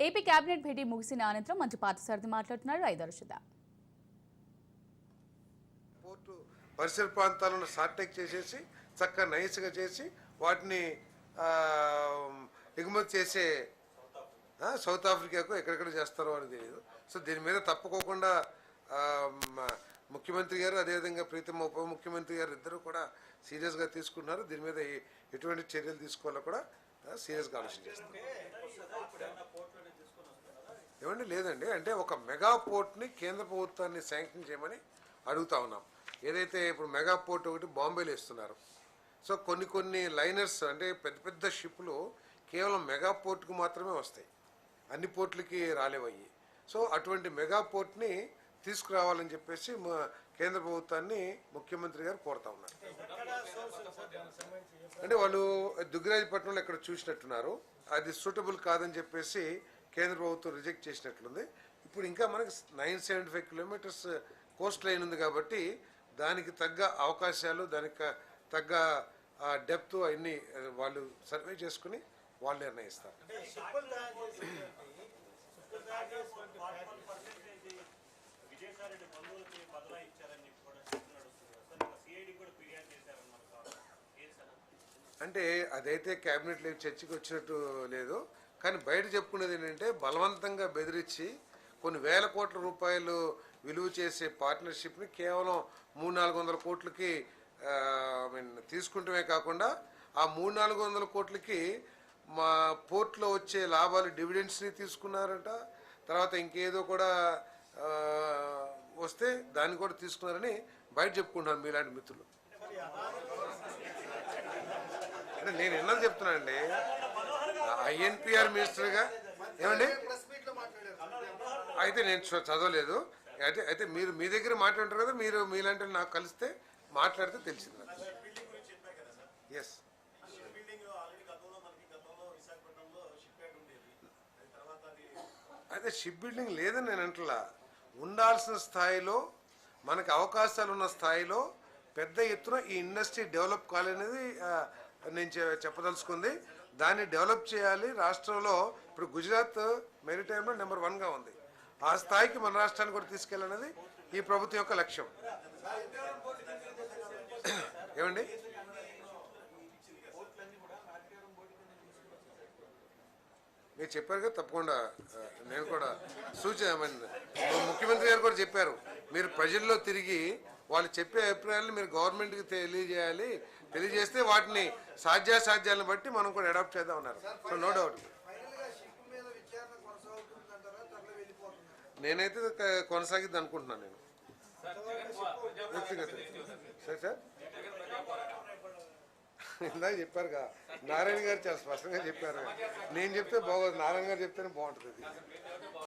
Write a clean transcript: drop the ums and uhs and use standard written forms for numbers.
AP cabinet భేటీ ముగిసిన అనంతరం మంత్రి పార్థసారథి మాట్లాడుతున్నారు. ఐదరుషుద పోర్టు పరిసర ప్రాంతాలను షార్టెక్ చేసేసి చక్కగా నైస్గా చేసి వాటిని ఎగుమతి చేసే సౌత్ ఆఫ్రికాకు ఎక్కడెక్కడ చేస్తారో అని తెలియదు. సో దీని మీద తప్పుకోకుండా ముఖ్యమంత్రి గారు అదేవిధంగా ప్రీతమ ఉప ముఖ్యమంత్రి గారు ఇద్దరు కూడా సీరియస్గా తీసుకున్నారు. దీని మీద ఎటువంటి చర్యలు తీసుకోవాలో కూడా సీరియస్గా ఆలోచన చేస్తారు. ఏమండి లేదండి, అంటే ఒక మెగా పోర్ట్ని కేంద్ర ప్రభుత్వాన్ని శాంక్షన్ చేయమని అడుగుతా ఉన్నాం. ఏదైతే ఇప్పుడు మెగా పోర్ట్ ఒకటి బాంబేలో ఇస్తున్నారు. సో కొన్ని లైనర్స్ అంటే పెద్ద పెద్ద షిప్లు కేవలం మెగా పోర్ట్కు మాత్రమే వస్తాయి, అన్ని పోర్టులకి రాలేవయ్యి. సో అటువంటి మెగా పోర్ట్ని తీసుకురావాలని చెప్పేసి కేంద్ర ప్రభుత్వాన్ని ముఖ్యమంత్రి గారు కోరుతా ఉన్నారు. అంటే వాళ్ళు దుగ్గిరాజపట్నంలో ఎక్కడ చూసినట్టున్నారు, అది సూటబుల్ కాదని చెప్పేసి కేంద్ర ప్రభుత్వం రిజెక్ట్ చేసినట్లుంది. ఇప్పుడు ఇంకా మనకి 975 కిలోమీటర్స్ కోస్ట్ లైన్ ఉంది కాబట్టి దానికి తగ్గ అవకాశాలు, దానికి తగ్గ డెప్త్ అన్ని వాళ్ళు సర్వే చేసుకుని వాళ్ళు నిర్ణయిస్తారు. అంటే అదైతే క్యాబినెట్లో చర్చకు వచ్చినట్టు లేదు, కానీ బయట చెప్పుకునేది ఏంటంటే బలవంతంగా బెదిరించి కొన్ని వేల కోట్ల రూపాయలు విలువ చేసే పార్ట్నర్షిప్ని కేవలం 300-400 కోట్లకి తీసుకుంటమే కాకుండా ఆ 300-400 కోట్లకి మా పోర్ట్లో వచ్చే లాభాలు డివిడెండ్స్ని తీసుకున్నారట. తర్వాత ఇంకేదో కూడా వస్తే దాన్ని కూడా తీసుకున్నారని బయట చెప్పుకుంటున్నాను మీలాంటి మిత్రులు. అంటే నేను ఎన్నో చెప్తున్నానండి, ఐఎన్పిఆర్ మినిస్టర్గా ఏమండి, అయితే నేను చదవలేదు. అయితే మీరు మీ దగ్గర మాట్లాడుతారు కదా, మీరు మీలాంటి నాకు కలిస్తే మాట్లాడితే తెలిసింది నాకు. ఎస్, అయితే షిప్ బిల్డింగ్ లేదని నేను అంటలా, ఉండాల్సిన స్థాయిలో మనకు అవకాశాలు ఉన్న స్థాయిలో పెద్ద ఎత్తున ఈ ఇండస్ట్రీ డెవలప్ కావాలనేది నేను చెప్పదలుచుకుంది. దాన్ని డెవలప్ చేయాలి రాష్ట్రంలో. ఇప్పుడు గుజరాత్ మెరిటైమ్లో నెంబర్ 1గా ఉంది, ఆ స్థాయికి మన రాష్ట్రాన్ని కూడా తీసుకెళ్ళాలనేది ఈ ప్రభుత్వం యొక్క లక్ష్యం. ఏమండి, మీరు చెప్పారు కదా, తప్పకుండా నేను కూడా ముఖ్యమంత్రి గారు కూడా చెప్పారు, మీరు ప్రజల్లో తిరిగి వాళ్ళు చెప్పే అభిప్రాయాలను మీరు గవర్నమెంట్కి తెలియజేయాలి, తెలియజేస్తే వాటిని సాధ్యాసాధ్యాలను బట్టి మనం కూడా అడాప్ట్ చేద్దాం ఉన్నారు. సో నో డౌట్, నేనైతే కొనసాగిద్దాం అనుకుంటున్నాను. నేను వ్యక్తిగత సార్ ఇందాక చెప్పారుగా, నారాయణ గారు చాలా స్పష్టంగా చెప్పారు. నేను చెప్తే బాగోదు, నారాయణ గారు చెప్తేనే బాగుంటుంది.